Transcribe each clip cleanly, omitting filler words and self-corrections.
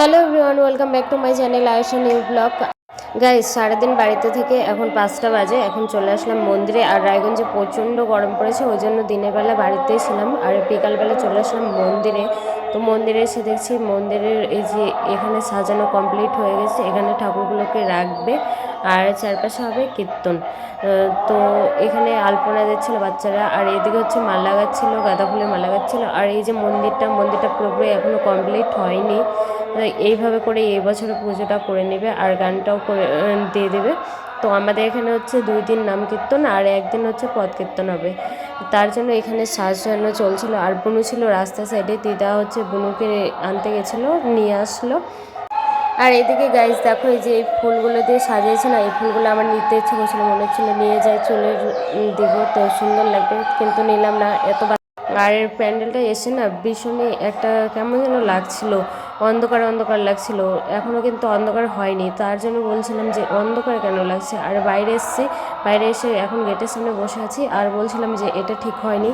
Hello everyone, welcome back to my channel Ayesha new blog. Guys, সারাদিন বাড়িতে থেকে এখন 5টা বাজে, এখন চলে আসলাম মন্দিরে। আর রায়গঞ্জে প্রচণ্ড গরম পড়েছে, ওই জন্য দিনের বেলা বাড়িতেই ছিলাম আর বিকালবেলা চলে আসলাম মন্দিরে। তো মন্দিরে এসে দেখছি মন্দিরের এই যে এখানে সাজানো কমপ্লিট হয়ে গেছে, এখানে ঠাকুরগুলোকে রাখবে আর চারপাশে হবে কীর্তন। তো এখানে আলপনা দিচ্ছিল বাচ্চারা, আর এদিকে হচ্ছে মালা লাগাচ্ছিল, গাঁদা ফুলের মালা লাগাচ্ছিলো। আর এই যে মন্দিরটা পুরোপুরি এখনও কমপ্লিট হয়নি। এইভাবে করে এই বছরে পুজোটা করে নেবে আর গানটাও করে দিয়ে দেবে। তো আমাদের এখানে হচ্ছে 2 দিন নাম কীর্তন আর একদিন হচ্ছে পদ কীর্তন হবে। তার জন্য এখানে সাজানো চলছিল। আর বুনু ছিল রাস্তার সাইডে, দিদা হচ্ছে বুনুকে আনতে গেছিলো, নিয়ে আসলো। আর এদিকে গাইস দেখো, এই যে এই ফুলগুলো দিয়ে সাজিয়েছে না, এই ফুলগুলো আমার নিতে ইচ্ছে করছিল, মনে হচ্ছিলো নিয়ে যাই, চুলে দিব, তো সুন্দর লাগবে, কিন্তু নিলাম না। আর এর প্যান্ডেলটা এসে না ভীষণই একটা কেমন যেন লাগছিল, অন্ধকার অন্ধকার লাগছিল। এখনও কিন্তু অন্ধকার হয়নি, তার জন্য বলছিলাম যে অন্ধকার কেন লাগছে। আর বাইরে এসেছি, বাইরে এসে এখন গেটের সামনে বসে আছি আর বলছিলাম যে এটা ঠিক হয়নি,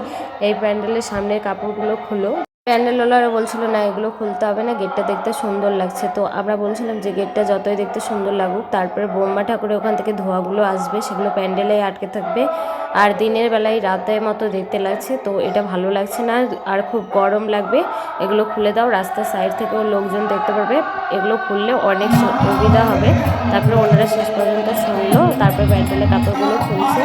এই প্যান্ডেলের সামনের কাপড়গুলো খুলো। প্যান্ডেলওয়ালারা বলছিল না, এগুলো খুলতে হবে না, গেটটা দেখতে সুন্দর লাগছে। তো আমরা বলছিলাম যে গেটটা যতই দেখতে সুন্দর লাগুক, তারপরে ব্রহ্মা ঠাকুরের ওখান থেকে ধোঁয়াগুলো আসবে, সেগুলো প্যান্ডেলেই আটকে থাকবে। আর দিনের বেলায় রাতের মতো দেখতে লাগছে, তো এটা ভালো লাগছে না, আর খুব গরম লাগবে। এগুলো খুলে দাও, রাস্তার সাইড থেকেও লোকজন দেখতে পারবে, এগুলো খুললে অনেক সুবিধা হবে। তারপরে ওনারা শেষ পর্যন্ত শুনলো, তারপরে প্যান্ডেলের কাপড়গুলো খুলছে।